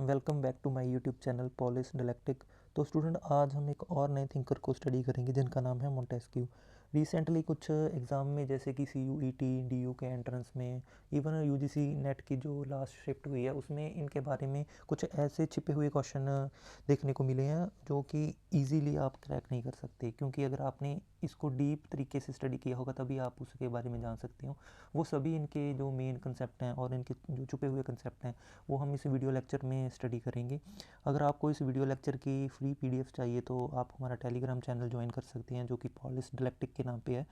Welcome back to my YouTube channel पॉलिस डिलेक्टिक। तो स्टूडेंट, आज हम एक और नए थिंकर को स्टडी करेंगे जिनका नाम है मोंटेस्क्यू। रिसेंटली कुछ एग्ज़ाम में जैसे कि C U E T D U के एंट्रेंस में, even U G C NET की जो लास्ट शिफ्ट हुई है उसमें इनके बारे में कुछ ऐसे छिपे हुए क्वेश्चन देखने को मिले हैं जो कि ईजीली आप क्रैक नहीं कर सकते, क्योंकि अगर आपने इसको डीप तरीके से स्टडी किया होगा तभी आप उसके बारे में जान सकते हो। वो सभी इनके जो मेन कंसेप्ट हैं और इनके जो छुपे हुए कंसेप्ट हैं वो हम इस वीडियो लेक्चर में स्टडी करेंगे। अगर आपको इस वीडियो लेक्चर की फ्री पीडीएफ चाहिए तो आप हमारा टेलीग्राम चैनल ज्वाइन कर सकते हैं जो कि पॉलिस डिलेक्टिक के नाम पे है।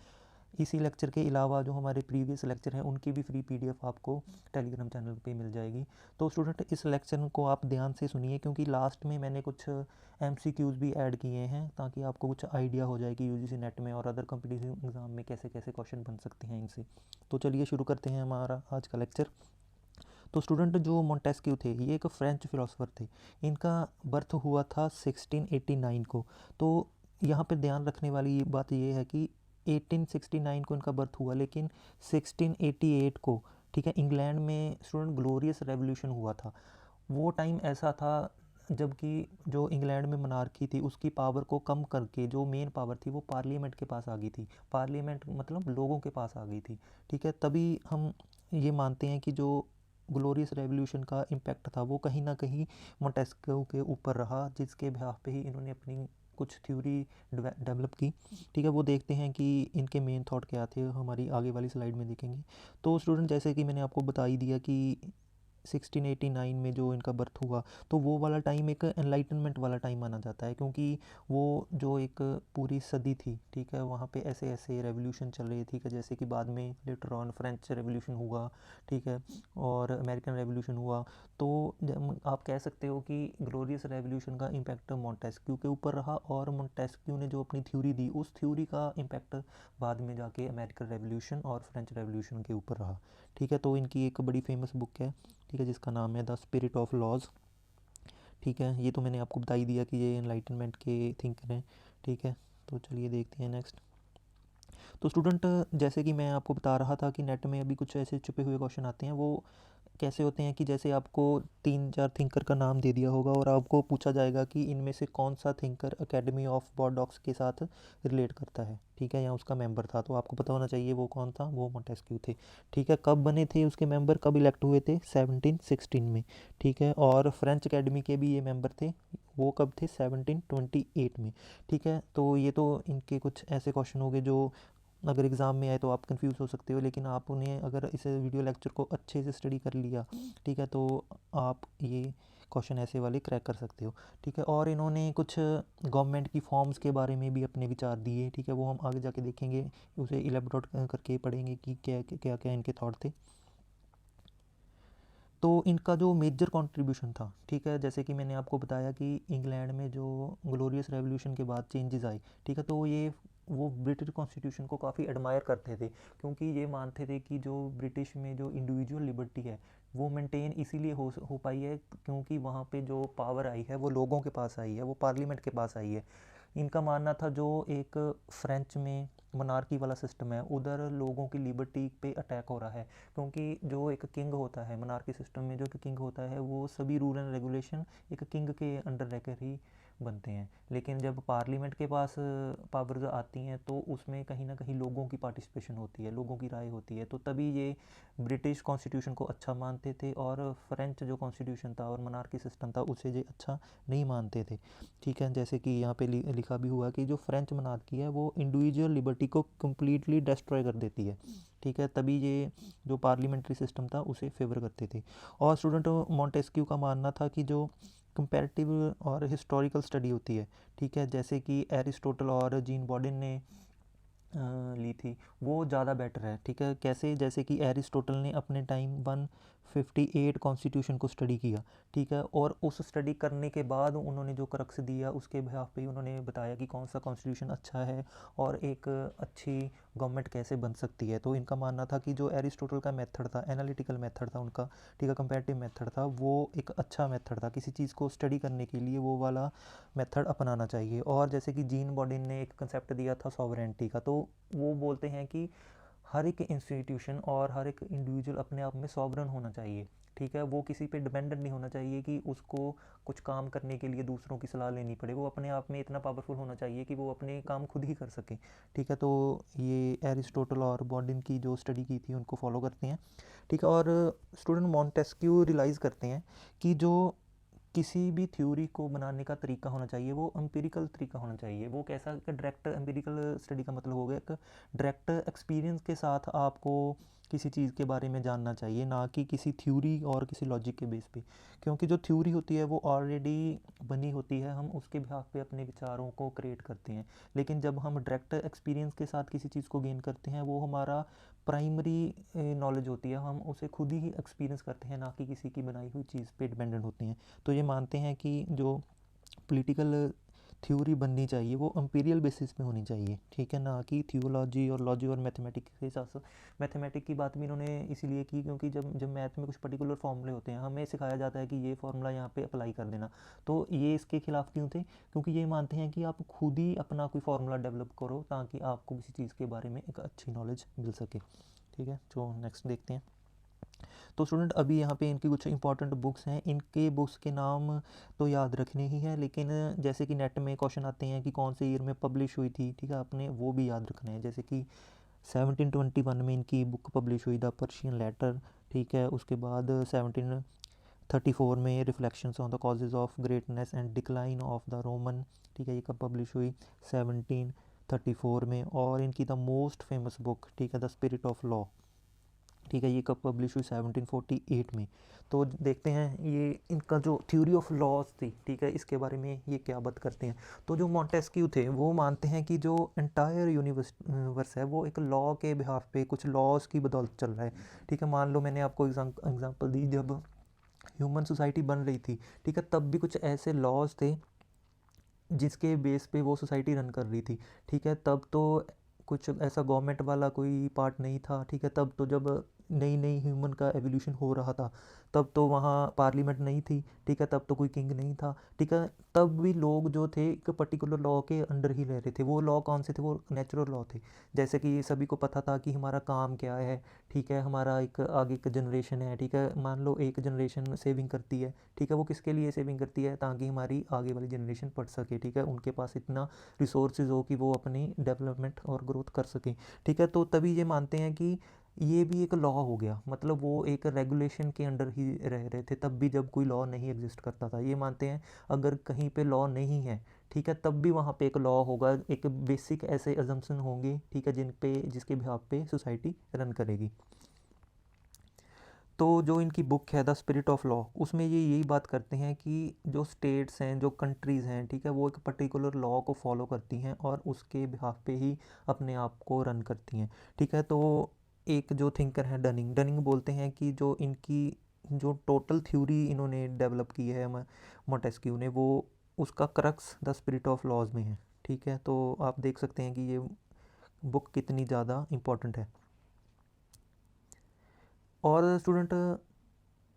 इसी लेक्चर के अलावा जो हमारे प्रीवियस लेक्चर हैं उनकी भी फ्री पीडीएफ आपको टेलीग्राम चैनल पे मिल जाएगी। तो स्टूडेंट, इस लेक्चर को आप ध्यान से सुनिए क्योंकि लास्ट में मैंने कुछ एमसीक्यूज़ भी ऐड किए हैं ताकि आपको कुछ आइडिया हो जाए कि यूजीसी नेट में और अदर कॉम्पिटिटिव एग्ज़ाम में कैसे कैसे क्वेश्चन बन सकते हैं इनसे। तो चलिए शुरू करते हैं हमारा आज का लेक्चर। तो स्टूडेंट, जो मोंटेस्क्यू थे ये एक फ्रेंच फिलोसोफर थे। इनका बर्थ हुआ था 1689 को। तो यहाँ पे ध्यान रखने वाली बात ये है कि 1869 को इनका बर्थ हुआ, लेकिन 1688 को, ठीक है, इंग्लैंड में स्टूडेंट ग्लोरियस रेवोल्यूशन हुआ था। वो टाइम ऐसा था जबकि जो इंग्लैंड में मनार्की थी उसकी पावर को कम करके जो मेन पावर थी वो पार्लियामेंट के पास आ गई थी। पार्लियामेंट मतलब लोगों के पास आ गई थी, ठीक है। तभी हम ये मानते हैं कि जो ग्लोरियस रेवोल्यूशन का इम्पैक्ट था वो कहीं ना कहीं मोंटेस्क्यू के ऊपर रहा, जिसके बिहाफ पे ही इन्होंने अपनी कुछ थ्योरी डेवलप की, ठीक है। वो देखते हैं कि इनके मेन थॉट क्या थे, हमारी आगे वाली स्लाइड में देखेंगे। तो स्टूडेंट, जैसे कि मैंने आपको बता ही दिया कि 1689 में जो इनका बर्थ हुआ, तो वो वाला टाइम एक एनलाइटनमेंट वाला टाइम माना जाता है, क्योंकि वो जो एक पूरी सदी थी, ठीक है, वहाँ पे ऐसे ऐसे रेवोल्यूशन चल रही थी कि जैसे कि बाद में लेटर ऑन फ्रेंच रेवोल्यूशन हुआ, ठीक है, और अमेरिकन रेवोल्यूशन हुआ। तो आप कह सकते हो कि ग्लोरियस रेवोल्यूशन का इम्पैक्ट मोंटेस्क्यू के ऊपर रहा, और मोंटेस्क्यू ने जो अपनी थ्योरी दी उस थ्योरी का इम्पैक्ट बाद में जाके अमेरिकन रेवोल्यूशन और फ्रेंच रेवोल्यूशन के ऊपर रहा, ठीक है। तो इनकी एक बड़ी फेमस बुक है, ठीक है, जिसका नाम है द स्पिरिट ऑफ लॉज, ठीक है। ये तो मैंने आपको बता ही दिया कि ये एनलाइटनमेंट के थिंकर हैं, ठीक है। तो चलिए देखते हैं नेक्स्ट। तो स्टूडेंट, जैसे कि मैं आपको बता रहा था कि नेट में अभी कुछ ऐसे छुपे हुए क्वेश्चन आते हैं। वो कैसे होते हैं कि जैसे आपको 3-4 थिंकर का नाम दे दिया होगा और आपको पूछा जाएगा कि इनमें से कौन सा थिंकर एकेडमी ऑफ बॉरडॉक्स के साथ रिलेट करता है, ठीक है, या उसका मेंबर था। तो आपको पता होना चाहिए वो कौन था, वो मोंटेस्क्यू थे, ठीक है। कब बने थे उसके मेंबर, कब इलेक्ट हुए थे, 1716 में, ठीक है। और फ्रेंच एकेडमी के भी ये मेंबर थे, वो कब थे, 1728 में, ठीक है। तो ये तो इनके कुछ ऐसे क्वेश्चन हो गए जो अगर एग्ज़ाम में आए तो आप कंफ्यूज हो सकते हो, लेकिन आप उन्हें अगर इस वीडियो लेक्चर को अच्छे से स्टडी कर लिया, ठीक है, तो आप ये क्वेश्चन ऐसे वाले क्रैक कर सकते हो, ठीक है। और इन्होंने कुछ गवर्नमेंट की फॉर्म्स के बारे में भी अपने विचार दिए, ठीक है, वो हम आगे जाके देखेंगे, उसे इलेबोरेट करके पढ़ेंगे कि क्या क्या क्या इनके थॉट थे। तो इनका जो मेजर कंट्रीब्यूशन था, ठीक है, जैसे कि मैंने आपको बताया कि इंग्लैंड में जो ग्लोरियस रेवोल्यूशन के बाद चेंजेस आए, ठीक है, तो ये वो ब्रिटिश कॉन्स्टिट्यूशन को काफ़ी एडमायर करते थे, क्योंकि ये मानते थे कि जो ब्रिटिश में जो इंडिविजुअल लिबर्टी है वो मेंटेन इसीलिए हो पाई है क्योंकि वहाँ पे जो पावर आई है वो लोगों के पास आई है, वो पार्लियामेंट के पास आई है। इनका मानना था जो एक फ्रेंच में मोनार्की वाला सिस्टम है उधर लोगों की लिबर्टी पे अटैक हो रहा है, क्योंकि जो एक किंग होता है मोनार्की सिस्टम में, जो एक किंग होता है वो सभी रूल एंड रेगुलेशन एक किंग के अंडर रहकर ही बनते हैं। लेकिन जब पार्लियामेंट के पास पावर्स आती हैं तो उसमें कहीं ना कहीं लोगों की पार्टिसिपेशन होती है, लोगों की राय होती है, तो तभी ये ब्रिटिश कॉन्स्टिट्यूशन को अच्छा मानते थे और फ्रेंच जो कॉन्स्टिट्यूशन था और मोनार्की सिस्टम था उसे ये अच्छा नहीं मानते थे, ठीक है। जैसे कि यहाँ पे लिखा भी हुआ कि जो फ्रेंच मोनार्की है वो इंडिविजुअल लिबर्टी को कम्प्लीटली डिस्ट्रॉय कर देती है, ठीक है, तभी ये जो पार्लियामेंट्री सिस्टम था उसे फेवर करते थे। और स्टूडेंट, मॉन्टेस्क्यू का मानना था कि जो कंपैरेटिव और हिस्टोरिकल स्टडी होती है, ठीक है, जैसे कि एरिस्टोटल और जीन बॉडिन ने ली थी, वो ज़्यादा बेटर है, ठीक है। कैसे, जैसे कि एरिस्टोटल ने अपने टाइम 158 कॉन्स्टिट्यूशन को स्टडी किया, ठीक है, और उस स्टडी करने के बाद उन्होंने जो क्रक्स दिया उसके बिहाफ पे उन्होंने बताया कि कौन सा कॉन्स्टिट्यूशन अच्छा है और एक अच्छी गवर्नमेंट कैसे बन सकती है। तो इनका मानना था कि जो एरिस्टोटल का मेथड था, एनालिटिकल मेथड था उनका, ठीक है, कंपैरेटिव मेथड था, वो एक अच्छा मेथड था किसी चीज़ को स्टडी करने के लिए, वो वाला मेथड अपनाना चाहिए। और जैसे कि जीन बॉडिन ने एक कंसेप्ट दिया था सॉवरेंटी का, तो वो बोलते हैं कि हर एक इंस्टीट्यूशन और हर एक इंडिविजुअल अपने आप में सॉवरन होना चाहिए, ठीक है। वो किसी पे डिपेंडेंट नहीं होना चाहिए कि उसको कुछ काम करने के लिए दूसरों की सलाह लेनी पड़े। वो अपने आप में इतना पावरफुल होना चाहिए कि वो अपने काम खुद ही कर सके, ठीक है। तो ये एरिस्टोटल और बॉडिन की जो स्टडी की थी उनको फॉलो करते हैं, ठीक है। और स्टूडेंट मॉन्टेस्क्यू रियलाइज़ करते हैं कि जो किसी भी थ्योरी को बनाने का तरीका होना चाहिए वो एम्पिरिकल तरीका होना चाहिए। वो कैसा कि डायरेक्ट एम्पिरिकल स्टडी का मतलब हो गया एक डायरेक्ट एक्सपीरियंस के साथ आपको किसी चीज़ के बारे में जानना चाहिए, ना कि किसी थ्योरी और किसी लॉजिक के बेस पे। क्योंकि जो थ्योरी होती है वो ऑलरेडी बनी होती है, हम उसके बिहाफ पे अपने विचारों को क्रिएट करते हैं। लेकिन जब हम डायरेक्ट एक्सपीरियंस के साथ किसी चीज़ को गेन करते हैं वो हमारा प्राइमरी नॉलेज होती है, हम उसे खुद ही एक्सपीरियंस करते हैं, ना कि किसी की बनाई हुई चीज़ पे डिपेंडेंट होते हैं। तो ये मानते हैं कि जो पॉलिटिकल थ्योरी बननी चाहिए वो एम्पिरिकल बेसिस पे होनी चाहिए, ठीक है, ना कि थियोलॉजी और लॉजी और मैथमेटिक्स के हिसाब से। मैथमेटिक की बात भी इन्होंने इसीलिए की क्योंकि जब जब मैथ में कुछ पर्टिकुलर फॉर्मूले होते हैं हमें सिखाया जाता है कि ये फार्मूला यहाँ पे अप्लाई कर देना, तो ये इसके खिलाफ क्यों थे? क्योंकि ये मानते हैं कि आप खुद ही अपना कोई फार्मूला डेवलप करो ताकि आपको किसी चीज़ के बारे में एक अच्छी नॉलेज मिल सके, ठीक है। तो नेक्स्ट देखते हैं। तो स्टूडेंट अभी यहाँ पे इनकी कुछ इंपॉर्टेंट बुक्स हैं, इनके बुक्स के नाम तो याद रखने ही हैं, लेकिन जैसे कि नेट में क्वेश्चन आते हैं कि कौन से ईयर में पब्लिश हुई थी, ठीक है, आपने वो भी याद रखना है। जैसे कि 1721 में इनकी बुक पब्लिश हुई द पर्शियन लेटर, ठीक है। उसके बाद 1734 में reflections on the causes of greatness and decline of the Roman, ठीक है, ये कब पब्लिश हुई? 1734 में। और इनकी द मोस्ट फेमस बुक, ठीक है, द स्पिरिट ऑफ लॉ, ठीक है, ये कब पब्लिश हुई? 1748 में। तो देखते हैं ये इनका जो थ्योरी ऑफ लॉज थी, ठीक है, इसके बारे में ये क्या बात करते हैं। तो जो मॉन्टेस्क्यू थे वो मानते हैं कि जो एंटायर यूनिवर्स है वो एक लॉ के बिहाफ पे कुछ लॉज की बदौलत चल रहा है, ठीक है। मान लो मैंने आपको एग्जांपल दी, जब ह्यूमन सोसाइटी बन रही थी, ठीक है, तब भी कुछ ऐसे लॉज थे जिसके बेस पे वो सोसाइटी रन कर रही थी, ठीक है। तब तो कुछ ऐसा गवर्नमेंट वाला कोई पार्ट नहीं था, ठीक है। तब तो जब नई नई ह्यूमन का एवोल्यूशन हो रहा था तब तो वहाँ पार्लियामेंट नहीं थी, ठीक है, तब तो कोई किंग नहीं था, ठीक है। तब भी लोग जो थे एक पर्टिकुलर लॉ के अंडर ही रह रहे थे। वो लॉ कौन से थे? वो नेचुरल लॉ थे। जैसे कि सभी को पता था कि हमारा काम क्या है, ठीक है, हमारा एक आगे एक जनरेशन है, ठीक है। मान लो एक जनरेशन सेविंग करती है, ठीक है, वो किसके लिए सेविंग करती है? ताकि हमारी आगे वाली जनरेशन पढ़ सके, ठीक है, उनके पास इतना रिसोर्सेज हो कि वो अपनी डेवलपमेंट और ग्रोथ कर सकें, ठीक है। तो तभी ये मानते हैं कि ये भी एक लॉ हो गया, मतलब वो एक रेगुलेशन के अंडर ही रह रहे थे तब भी जब कोई लॉ नहीं एग्जिस्ट करता था। ये मानते हैं अगर कहीं पे लॉ नहीं है, ठीक है, तब भी वहाँ पे एक लॉ होगा, एक बेसिक ऐसे अजम्पशन होंगे, ठीक है, जिसके बिहाफ पे सोसाइटी रन करेगी। तो जो इनकी बुक है द स्पिरिट ऑफ लॉ, उसमें ये यही बात करते हैं कि जो स्टेट्स हैं, जो कंट्रीज़ हैं, ठीक है, वो एक पर्टिकुलर लॉ को फॉलो करती हैं और उसके बिहाफ पे ही अपने आप को रन करती हैं, ठीक है। तो एक जो थिंकर हैं डनिंग डनिंग बोलते हैं कि जो इनकी जो टोटल थ्योरी इन्होंने डेवलप की है मोंटेस्क्यू ने, वो उसका crux the spirit of laws में है, ठीक है। तो आप देख सकते हैं कि ये बुक कितनी ज़्यादा इम्पोर्टेंट है। और स्टूडेंट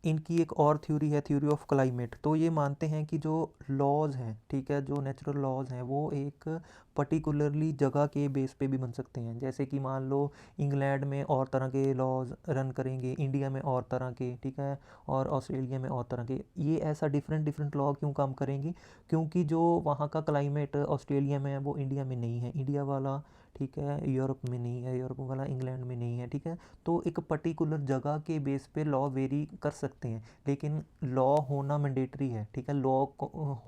इनकी एक और थ्योरी है, थ्योरी ऑफ क्लाइमेट। तो ये मानते हैं कि जो लॉज हैं, ठीक है, जो नेचुरल लॉज हैं वो एक पर्टिकुलरली जगह के बेस पे भी बन सकते हैं। जैसे कि मान लो इंग्लैंड में और तरह के लॉज रन करेंगे, इंडिया में और तरह के, ठीक है, और ऑस्ट्रेलिया में और तरह के। ये ऐसा डिफरेंट डिफरेंट लॉ क्यों काम करेंगे? क्योंकि जो वहाँ का क्लाइमेट ऑस्ट्रेलिया में है वो इंडिया में नहीं है, इंडिया वाला, ठीक है, यूरोप में नहीं है, यूरोप वाला इंग्लैंड में नहीं है, ठीक है। तो एक पर्टिकुलर जगह के बेस पे लॉ वेरी कर सकते हैं, लेकिन लॉ होना मैंडेटरी है, ठीक है, लॉ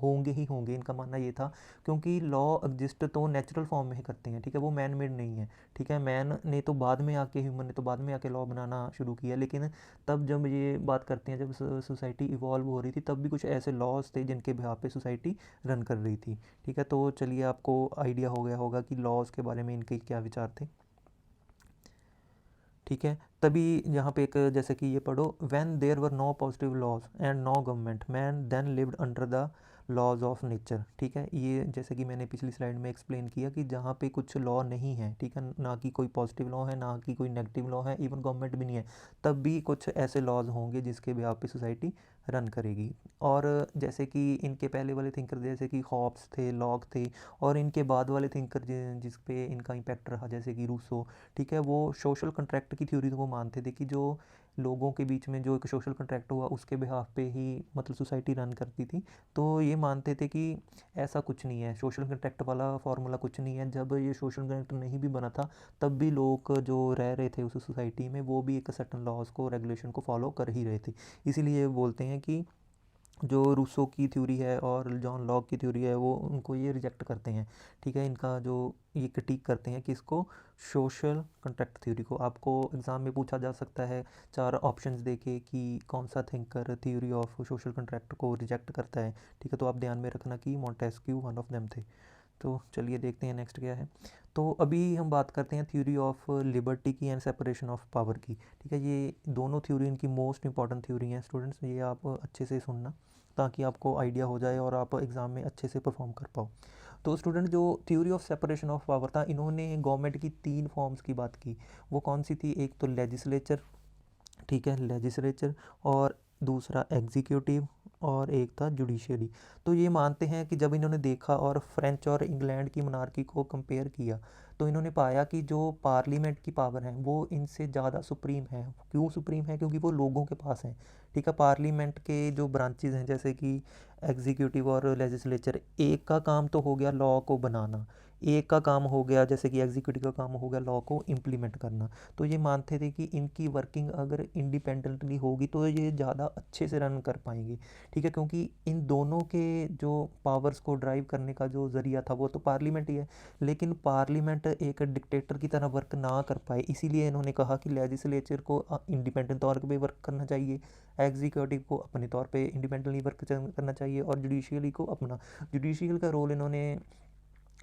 होंगे ही होंगे, इनका मानना ये था। क्योंकि लॉ एग्जिस्ट तो नेचुरल फॉर्म में ही करते हैं, ठीक है, वो मैन मेड नहीं है, ठीक है। मैन ने तो बाद में आके, ह्यूमन ने तो बाद में आके लॉ बनाना शुरू किया, लेकिन तब जब ये बात करते हैं, जब सोसाइटी इवॉल्व हो रही थी तब भी कुछ ऐसे लॉज थे जिनके बिहाफ पे सोसाइटी रन कर रही थी, ठीक है। तो चलिए आपको आइडिया हो गया होगा कि लॉज के बारे में इनके क्या विचार थे, ठीक है। तभी यहाँ पे एक जैसे कि ये पढ़ो, when there were no positive laws and no government man then lived under the laws of nature, ठीक है। ये जैसे कि मैंने पिछली स्लाइड में एक्सप्लेन किया कि जहाँ पे कुछ लॉ नहीं है, ठीक है, ना कि कोई पॉजिटिव लॉ है ना कि कोई नेगेटिव लॉ है, इवन गवर्नमेंट भी नहीं है, तब भी कुछ ऐसे लॉज होंगे जिसके भी आप पे सोसाइटी रन करेगी। और जैसे कि इनके पहले वाले थिंकर जैसे कि हॉब्स थे, लॉक थे, और इनके बाद वाले थिंकर जिस पे इनका इम्पैक्ट रहा जैसे कि रूसो, ठीक है, वो सोशल कॉन्ट्रैक्ट की थ्योरी को मानते थे कि जो लोगों के बीच में जो एक सोशल कॉन्ट्रैक्ट हुआ उसके बिहाफ पे ही मतलब सोसाइटी रन करती थी। तो ये मानते थे कि ऐसा कुछ नहीं है, सोशल कॉन्ट्रैक्ट वाला फार्मूला कुछ नहीं है। जब ये सोशल कॉन्ट्रैक्ट नहीं भी बना था तब भी लोग जो रह रहे थे उस सोसाइटी में वो भी एक सर्टन लॉज को, रेगुलेशन को फॉलो कर ही रहे थे। इसीलिए बोलते हैं कि जो रूसो की थ्योरी है और जॉन लॉक की थ्योरी है वो उनको ये रिजेक्ट करते हैं, ठीक है। इनका जो ये क्रिटिक करते हैं कि इसको सोशल कॉन्ट्रैक्ट थ्योरी को। आपको एग्ज़ाम में पूछा जा सकता है 4 ऑप्शंस देके कि कौन सा thinker theory of social contract को रिजेक्ट करता है, ठीक है। तो आप ध्यान में रखना कि मॉन्टेस्क्यू वन ऑफ देम थे। तो चलिए देखते हैं नेक्स्ट क्या है। तो अभी हम बात करते हैं थ्योरी ऑफ लिबर्टी की एंड सेपरेशन ऑफ पावर की, ठीक है। ये दोनों थ्योरी इनकी मोस्ट इंपॉर्टेंट थ्योरी हैं स्टूडेंट्स, ये आप अच्छे से सुनना ताकि आपको आइडिया हो जाए और आप एग्ज़ाम में अच्छे से परफॉर्म कर पाओ। तो स्टूडेंट जो theory of separation of power था, इन्होंने गवर्नमेंट की 3 फॉर्म्स की बात की। वो कौन सी थी? एक तो लेजिस्लेचर, ठीक है, लेजिस्लेचर, और दूसरा एग्जीक्यूटिव, और एक था जुडिशरी। तो ये मानते हैं कि जब इन्होंने देखा और फ्रेंच और इंग्लैंड की मोनार्की को कंपेयर किया तो इन्होंने पाया कि जो पार्लियामेंट की पावर है वो इनसे ज़्यादा सुप्रीम है। क्यों सुप्रीम है? क्योंकि वो लोगों के पास है, ठीक है। पार्लियामेंट के जो ब्रांचेज हैं जैसे कि एग्जीक्यूटिव और लेजिस्लेचर, एक का काम तो हो गया लॉ को बनाना, एक का काम हो गया जैसे कि एग्जीक्यूटिव का काम हो गया लॉ को इम्प्लीमेंट करना। तो ये मानते थे कि इनकी वर्किंग अगर इंडिपेंडेंटली होगी तो ये ज़्यादा अच्छे से रन कर पाएंगी, ठीक है। क्योंकि इन दोनों के जो पावर्स को ड्राइव करने का जो ज़रिया था वो तो पार्लियामेंट ही है, लेकिन पार्लियामेंट एक डिक्टेटर की तरह वर्क ना कर पाए, इसीलिए इन्होंने कहा कि लेजिस्लेचर को इंडिपेंडेंट तौर पे वर्क करना चाहिए, एग्जीक्यूटिव को अपने तौर पे इंडिपेंडेंटली वर्क करना चाहिए, और जुडिशियली को अपना। जुडिशियल का रोल इन्होंने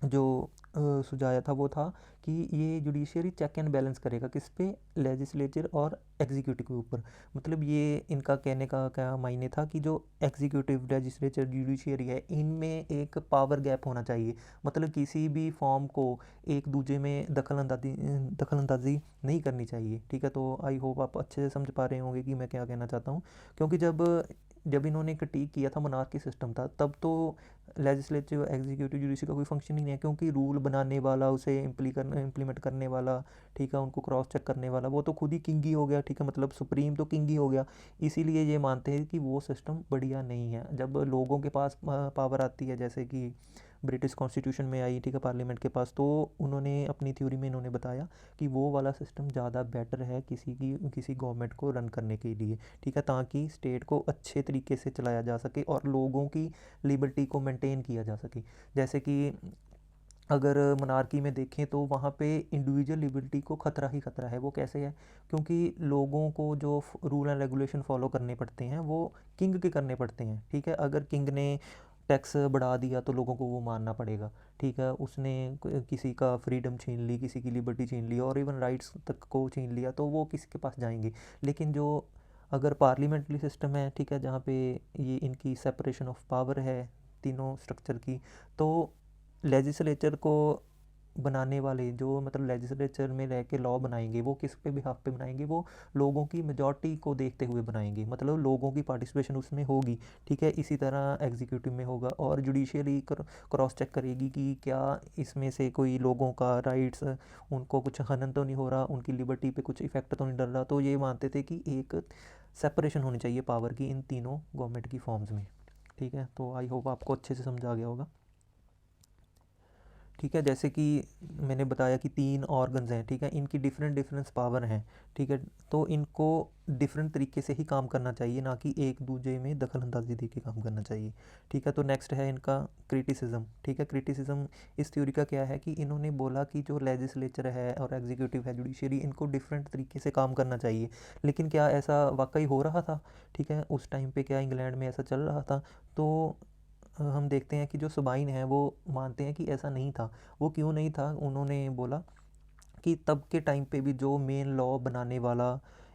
जो सुझाया था वो था कि ये जुडिशरी चेक एंड बैलेंस करेगा किस पे? लेजिस्लेचर और एग्जीक्यूटिव के ऊपर। मतलब ये इनका कहने का क्या मायने था कि जो एग्जीक्यूटिव, लेजिस्लेचर, जुडिशरी है इनमें एक पावर गैप होना चाहिए। मतलब किसी भी फॉर्म को एक दूसरे में दखल अंदाजी नहीं करनी चाहिए, ठीक है। तो आई होप आप अच्छे से समझ पा रहे होंगे कि मैं क्या कहना चाहता हूँ। क्योंकि जब जब इन्होंने क्रिटिक किया था मोनार्की सिस्टम था तब तो लेजिस्लेटिव, एग्जीक्यूटिव, जुडिशरी का कोई फंक्शन ही नहीं है, क्योंकि रूल बनाने वाला, उसे इम्प्लीमेंट करने वाला, ठीक है, उनको क्रॉस चेक करने वाला वो तो खुद ही किंग ही हो गया, ठीक है। मतलब सुप्रीम तो किंग ही हो गया। इसीलिए ये मानते हैं कि वो सिस्टम बढ़िया नहीं है। जब लोगों के पास पावर आती है जैसे कि ब्रिटिश कॉन्स्टिट्यूशन में आई, ठीक है, पार्लियामेंट के पास, तो उन्होंने अपनी थ्योरी में इन्होंने बताया कि वो वाला सिस्टम ज़्यादा बेटर है किसी गवर्नमेंट को रन करने के लिए, ठीक है, ताकि स्टेट को अच्छे तरीके से चलाया जा सके और लोगों की लिबर्टी को मेंटेन किया जा सके। जैसे कि अगर मोनार्की में देखें तो वहाँ पे इंडिविजुअल लिबर्टी को खतरा ही खतरा है। वो कैसे है? क्योंकि लोगों को जो रूल एंड रेगुलेशन फॉलो करने पड़ते हैं वो किंग के करने पड़ते हैं, ठीक है। अगर किंग ने टैक्स बढ़ा दिया तो लोगों को वो मानना पड़ेगा, ठीक है। उसने किसी का फ्रीडम छीन ली, किसी की लिबर्टी छीन ली और इवन राइट्स तक को छीन लिया तो वो किसी के पास जाएंगे। लेकिन जो अगर पार्लियामेंट्री सिस्टम है, ठीक है, जहाँ पे ये इनकी सेपरेशन ऑफ पावर है तीनों स्ट्रक्चर की, तो लेजिस्लेचर को बनाने वाले जो मतलब लेजिस्लेचर में रह के लॉ बनाएंगे वो किस पे बिहाफ पे बनाएंगे? वो लोगों की मेजॉरिटी को देखते हुए बनाएंगे, मतलब लोगों की पार्टिसिपेशन उसमें होगी, ठीक है। इसी तरह एग्जीक्यूटिव में होगा, और जुडिशियरी क्रॉस चेक करेगी कि क्या इसमें से कोई लोगों का राइट्स, उनको कुछ हनन तो नहीं हो रहा, उनकी लिबर्टी पे कुछ इफेक्ट तो नहीं डल रहा। तो ये मानते थे कि एक सेपरेशन होनी चाहिए पावर की इन तीनों गवर्नमेंट की फॉर्म्स में, ठीक है। तो आई होप आपको अच्छे से समझ आ गया होगा, ठीक है। जैसे कि मैंने बताया कि 3 ऑर्गन्स हैं, ठीक है, इनकी डिफरेंट डिफरेंस पावर हैं, ठीक है। तो इनको डिफरेंट तरीके से ही काम करना चाहिए, ना कि एक दूसरे में दखल अंदाजी दे के काम करना चाहिए, ठीक है। तो नेक्स्ट है इनका क्रिटिसिज्म, ठीक है। क्रिटिसिज्म इस थ्योरी का क्या है कि इन्होंने बोला कि जो लेजिस्लेचर है और एग्जीक्यूटिव है, जुडिशरी, इनको डिफरेंट तरीके से काम करना चाहिए। लेकिन क्या ऐसा वाकई हो रहा था? ठीक है, उस टाइम पे क्या इंग्लैंड में ऐसा चल रहा था? तो हम देखते हैं कि जो सबाइन है वो मानते हैं कि ऐसा नहीं था। वो क्यों नहीं था? उन्होंने बोला कि तब के टाइम पे भी जो मेन लॉ बनाने वाला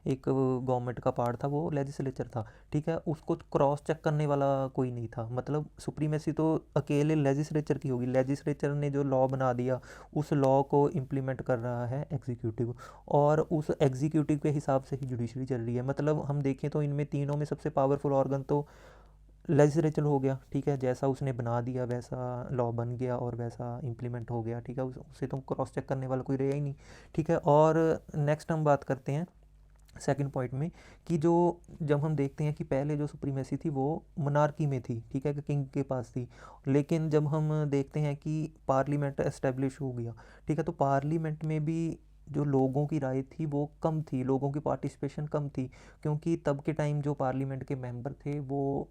एक गवर्नमेंट का पार्ट था, वो लेजिस्लेचर था, ठीक है। उसको क्रॉस चेक करने वाला कोई नहीं था, मतलब सुप्रीमेसी तो अकेले लेजिस्लेचर की होगी। लेजिस्लेचर ने जो लॉ बना दिया, उस लॉ को इम्प्लीमेंट कर रहा है एग्जीक्यूटिव, और उस एग्जीक्यूटिव के हिसाब से ही जुडिशरी चल रही है। मतलब हम देखें तो इनमें तीनों में सबसे पावरफुल ऑर्गन तो लेजिस्लेचर हो गया, ठीक है। जैसा उसने बना दिया वैसा लॉ बन गया और वैसा इम्प्लीमेंट हो गया, ठीक है। उसे तो क्रॉस चेक करने वाला कोई रहा ही नहीं, ठीक है। और नेक्स्ट हम बात करते हैं सेकंड पॉइंट में, कि जो जब हम देखते हैं कि पहले जो सुप्रीमेसी थी वो मोनार्की में थी, ठीक है, कि किंग के पास थी। लेकिन जब हम देखते हैं कि पार्लियामेंट एस्टेब्लिश हो गया, ठीक है, तो पार्लियामेंट में भी जो लोगों की राय थी वो कम थी, लोगों की पार्टिसिपेशन कम थी, क्योंकि तब के टाइम जो पार्लियामेंट के मेंबर थे वो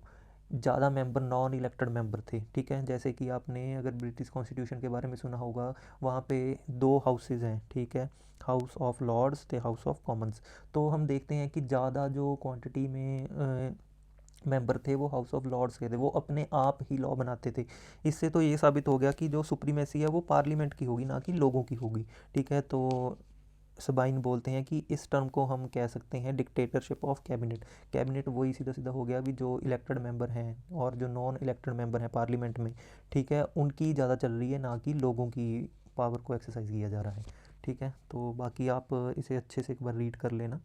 ज़्यादा मेंबर नॉन इलेक्टेड मेंबर थे, ठीक है। जैसे कि आपने अगर ब्रिटिश कॉन्स्टिट्यूशन के बारे में सुना होगा, वहाँ पे दो हाउसेज हैं, ठीक है, हाउस ऑफ लॉर्ड्स थे, हाउस ऑफ कॉमन्स। तो हम देखते हैं कि ज़्यादा जो क्वांटिटी में मेंबर थे वो हाउस ऑफ लॉर्ड्स के थे, वो अपने आप ही लॉ बनाते थे। इससे तो ये साबित हो गया कि जो सुप्रीमेसी है वो पार्लियामेंट की होगी, ना कि लोगों की होगी, ठीक है। तो सबाइन बोलते हैं कि इस टर्म को हम कह सकते हैं डिक्टेटरशिप ऑफ कैबिनेट। कैबिनेट वही सीधा सीधा हो गया, अभी जो इलेक्टेड मेंबर हैं और जो नॉन इलेक्टेड मेंबर हैं पार्लियामेंट में, ठीक है, उनकी ज़्यादा चल रही है, ना कि लोगों की पावर को एक्सरसाइज किया जा रहा है, ठीक है। तो बाकी आप इसे अच्छे से एक बार रीड कर लेना।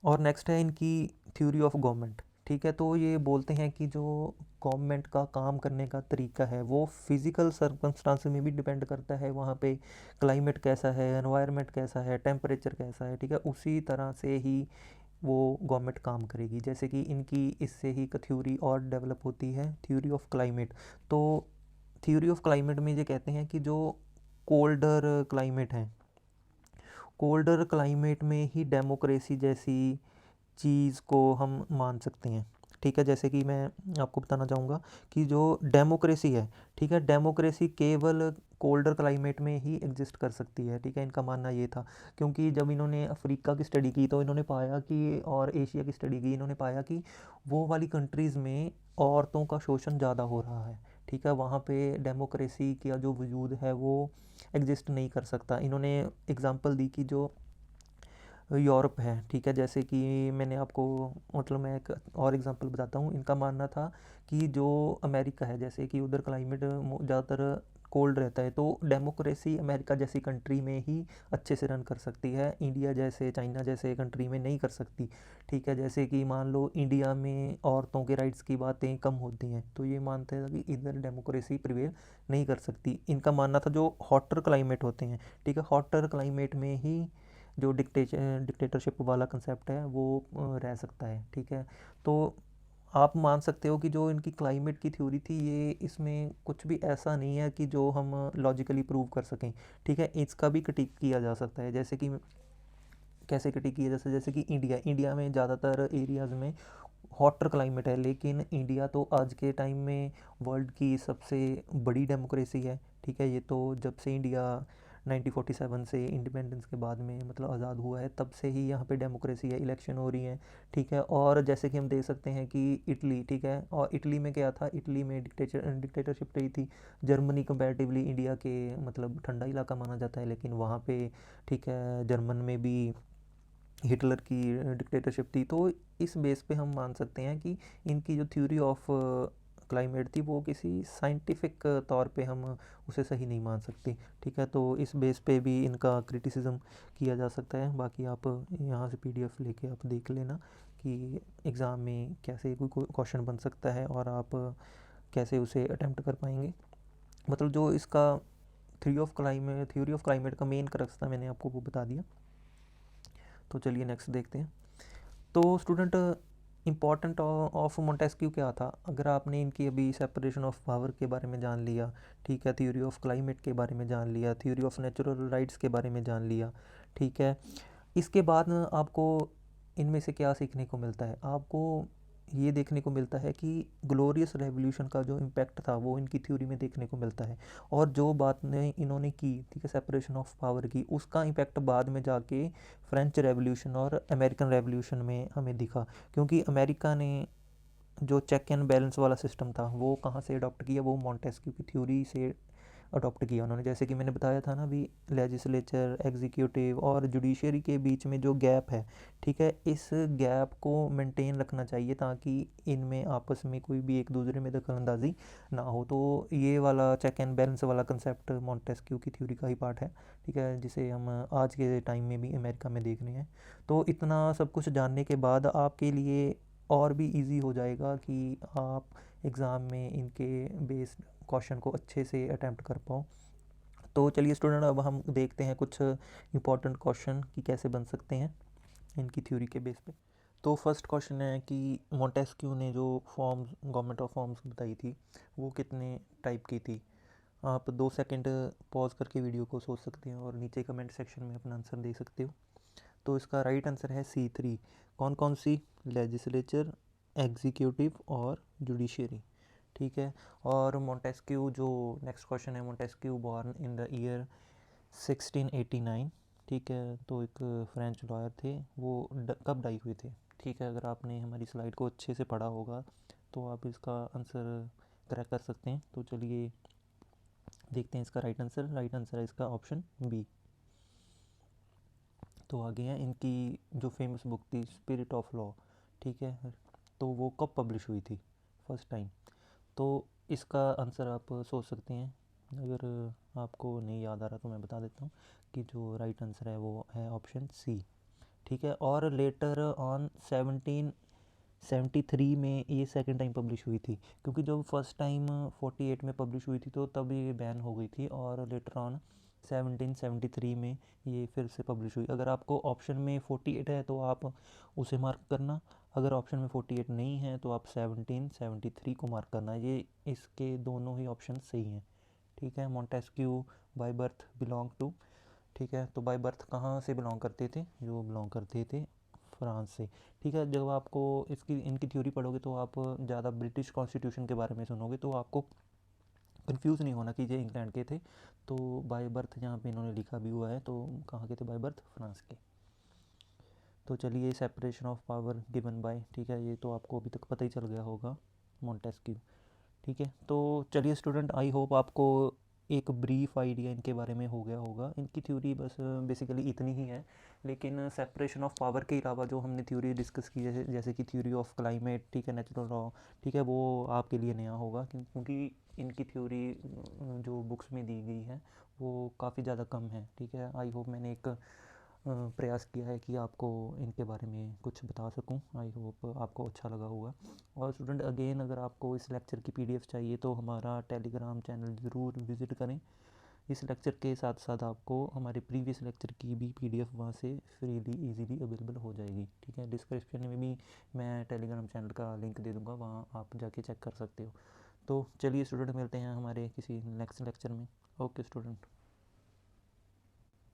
और नेक्स्ट है इनकी थ्योरी ऑफ गवर्नमेंट, ठीक है। तो ये बोलते हैं कि जो गवर्नमेंट का काम करने का तरीका है वो फिज़िकल सर्कमस्टांस में भी डिपेंड करता है, वहाँ पे क्लाइमेट कैसा है, एनवायरनमेंट कैसा है, टेम्परेचर कैसा है, ठीक है, उसी तरह से ही वो गवर्नमेंट काम करेगी। जैसे कि इनकी इससे ही एक थ्योरी और डेवलप होती है, थ्योरी ऑफ क्लाइमेट। तो थ्योरी ऑफ क्लाइमेट में ये कहते हैं कि जो कोल्डर क्लाइमेट है, कोल्डर क्लाइमेट में ही डेमोक्रेसी जैसी चीज़ को हम मान सकते हैं, ठीक है। जैसे कि मैं आपको बताना चाहूँगा कि जो डेमोक्रेसी है, ठीक है, डेमोक्रेसी केवल कोल्डर क्लाइमेट में ही एग्जिस्ट कर सकती है, ठीक है, इनका मानना ये था। क्योंकि जब इन्होंने अफ्रीका की स्टडी की तो इन्होंने पाया कि, और एशिया की स्टडी की, इन्होंने पाया कि वो वाली कंट्रीज़ में औरतों का शोषण ज़्यादा हो रहा है, ठीक है, वहाँ पे डेमोक्रेसी का जो वजूद है वो एग्जिस्ट नहीं कर सकता। इन्होंने एग्ज़ाम्पल दी कि जो यूरोप है, ठीक है, जैसे कि मैंने आपको, मतलब मैं एक और एग्जांपल बताता हूँ। इनका मानना था कि जो अमेरिका है, जैसे कि उधर क्लाइमेट ज़्यादातर कोल्ड रहता है, तो डेमोक्रेसी अमेरिका जैसी कंट्री में ही अच्छे से रन कर सकती है, इंडिया जैसे, चाइना जैसे कंट्री में नहीं कर सकती, ठीक है। जैसे कि मान लो इंडिया में औरतों के राइट्स की बातें कम होती हैं, तो ये मानते हैं कि इधर डेमोक्रेसी प्रिवेल नहीं कर सकती। इनका मानना था जो हॉटर क्लाइमेट होते हैं, ठीक है, हॉटर क्लाइमेट में ही जो डिक्टेटरशिप वाला कंसेप्ट है वो रह सकता है, ठीक है। तो आप मान सकते हो कि जो इनकी क्लाइमेट की थ्योरी थी, ये इसमें कुछ भी ऐसा नहीं है कि जो हम लॉजिकली प्रूव कर सकें, ठीक है। इसका भी क्रिटिक किया जा सकता है, जैसे कि कैसे क्रिटिक किया जा सकता है, जैसे कि इंडिया में ज़्यादातर एरियाज़ में हॉटर क्लाइमेट है, लेकिन इंडिया तो आज के टाइम में वर्ल्ड की सबसे बड़ी डेमोक्रेसी है, ठीक है। ये तो जब से इंडिया 1947 से इंडिपेंडेंस के बाद में, मतलब आज़ाद हुआ है, तब से ही यहाँ पे डेमोक्रेसी है, इलेक्शन हो रही हैं, ठीक है। और जैसे कि हम देख सकते हैं कि इटली, ठीक है, और इटली में क्या था, इटली में डिक्टेटरशिप रही थी। जर्मनी कंपैरेटिवली इंडिया के, मतलब ठंडा इलाका माना जाता है, लेकिन वहाँ पे, ठीक है, जर्मन में भी हिटलर की डिक्टेटरशिप थी। तो इस बेस पे हम मान सकते हैं कि इनकी जो थ्योरी ऑफ क्लाइमेट थी वो किसी साइंटिफिक तौर पे हम उसे सही नहीं मान सकते, ठीक है। तो इस बेस पे भी इनका क्रिटिसिज्म किया जा सकता है। बाकी आप यहाँ से पीडीएफ लेके आप देख लेना कि एग्ज़ाम में कैसे कोई क्वेश्चन बन सकता है और आप कैसे उसे अटेम्प्ट कर पाएंगे। मतलब जो इसका थ्योरी ऑफ क्लाइमेट का मेन क्रक्स था, मैंने आपको वो बता दिया। तो चलिए नेक्स्ट देखते हैं। तो स्टूडेंट, इम्पॉर्टेंट ऑफ मोंटेस्क्यू क्या था? अगर आपने इनकी अभी सेपरेशन ऑफ पावर के बारे में जान लिया, ठीक है, थ्योरी ऑफ क्लाइमेट के बारे में जान लिया, थ्योरी ऑफ नेचुरल राइट्स के बारे में जान लिया, ठीक है, इसके बाद न आपको इनमें से क्या सीखने को मिलता है? आपको ये देखने को मिलता है कि ग्लोरियस रेवोल्यूशन का जो इम्पैक्ट था वो इनकी थ्योरी में देखने को मिलता है। और जो बात ने इन्होंने की, ठीक है, सेपरेशन ऑफ पावर की, उसका इम्पैक्ट बाद में जाके फ्रेंच रेवोल्यूशन और अमेरिकन रेवोल्यूशन में हमें दिखा। क्योंकि अमेरिका ने जो चेक एंड बैलेंस वाला सिस्टम था वो कहाँ से अडॉप्ट किया, वो मोंटेस्क्यू की थ्योरी से अडॉप्ट किया उन्होंने। जैसे कि मैंने बताया था ना अभी, लेजिस्लेचर, एग्जीक्यूटिव और जुडिशरी के बीच में जो गैप है, ठीक है, इस गैप को मेंटेन रखना चाहिए ताकि इनमें आपस में कोई भी एक दूसरे में दखल अंदाजी ना हो। तो ये वाला चेक एंड बैलेंस वाला कंसेप्ट मॉन्टेस्क्यू की थ्योरी का ही पार्ट है, ठीक है, जिसे हम आज के टाइम में भी अमेरिका में देख रहे हैं। तो इतना सब कुछ जानने के बाद आपके लिए और भी इजी हो जाएगा कि आप एग्ज़ाम में इनके बेस्ड क्वेश्चन को अच्छे से अटैम्प्ट कर पाओ। तो चलिए स्टूडेंट, अब हम देखते हैं कुछ इंपॉर्टेंट क्वेश्चन कि कैसे बन सकते हैं इनकी थ्योरी के बेस पे। तो फर्स्ट क्वेश्चन है कि मोंटेस्क्यू ने जो फॉर्म्स, गवर्नमेंट ऑफ फॉर्म्स बताई थी, वो कितने टाइप की थी। आप 2 सेकंड पॉज करके वीडियो को सोच सकते हैं और नीचे कमेंट सेक्शन में अपना आंसर दे सकते हो। तो इसका राइट आंसर है C3। कौन कौन सी? लेजिस्लेचर, एग्जीक्यूटिव और जुडिशरी, ठीक है। और मोंटेस्क्यू जो नेक्स्ट क्वेश्चन है, Montesquieu born in the year 1689, ठीक है। तो एक फ्रेंच लॉयर थे, वो कब डाई हुए थे, ठीक है। अगर आपने हमारी स्लाइड को अच्छे से पढ़ा होगा तो आप इसका आंसर करेक्ट कर सकते हैं। तो चलिए देखते हैं इसका राइट आंसर। राइट आंसर है इसका ऑप्शन बी। तो आगे हैं, इनकी जो फेमस बुक थी स्पिरिट ऑफ लॉ, ठीक है, तो वो कब पब्लिश हुई थी फर्स्ट टाइम। तो इसका आंसर आप सोच सकते हैं। अगर आपको नहीं याद आ रहा तो मैं बता देता हूँ कि जो राइट आंसर है वो है ऑप्शन सी, ठीक है। और लेटर ऑन 1773 में ये सेकंड टाइम पब्लिश हुई थी, क्योंकि जब फर्स्ट टाइम 48 में पब्लिश हुई थी तो तब ये बैन हो गई थी, और लेटर ऑन 1773 में ये फिर से पब्लिश हुई। अगर आपको ऑप्शन में 48 है तो आप उसे मार्क करना, अगर ऑप्शन में 48 नहीं है तो आप 1773 को मार्क करना। ये इसके दोनों ही ऑप्शन सही हैं, ठीक है। Montesquieu by birth belong to, ठीक है, तो बाय बर्थ कहाँ से बिलोंग करते थे? जो बिलोंग करते थे फ्रांस से, ठीक है। जब आपको इसकी इनकी थ्योरी पढ़ोगे तो आप ज़्यादा ब्रिटिश कॉन्स्टिट्यूशन के बारे में सुनोगे तो आपको कंफ्यूज नहीं होना कि ये इंग्लैंड के थे। तो बाय बर्थ यहाँ पे इन्होंने लिखा भी हुआ है, तो कहाँ के थे बाय बर्थ? फ्रांस के। तो चलिए separation of power given by, ठीक है, ये तो आपको अभी तक पता ही चल गया होगा, मोंटेस्क्यू, ठीक है। तो चलिए स्टूडेंट, आई होप आपको एक ब्रीफ आइडिया इनके बारे में हो गया होगा। इनकी थ्योरी बस बेसिकली इतनी ही है, लेकिन सेपरेशन ऑफ पावर के अलावा जो हमने थ्योरी डिस्कस की है, जैसे कि थ्योरी ऑफ क्लाइमेट, ठीक है, नेचुरल लॉ, ठीक है, वो आपके लिए नया होगा, क्योंकि इनकी थ्योरी जो बुक्स में दी गई है वो काफ़ी ज़्यादा कम है, ठीक है। आई होप मैंने एक प्रयास किया है कि आपको इनके बारे में कुछ बता सकूं। आई होप आपको अच्छा लगा होगा। और स्टूडेंट अगेन, अगर आपको इस लेक्चर की पीडीएफ चाहिए तो हमारा टेलीग्राम चैनल ज़रूर विज़िट करें। इस लेक्चर के साथ साथ आपको हमारे प्रीवियस लेक्चर की भी पीडीएफ वहाँ से फ्रीली इजीली अवेलेबल हो जाएगी, ठीक है। डिस्क्रिप्शन में भी मैं टेलीग्राम चैनल का लिंक दे दूँगा, वहाँ आप जाके चेक कर सकते हो। तो चलिए स्टूडेंट, मिलते हैं हमारे किसी नेक्स्ट लेक्चर में। Okay student.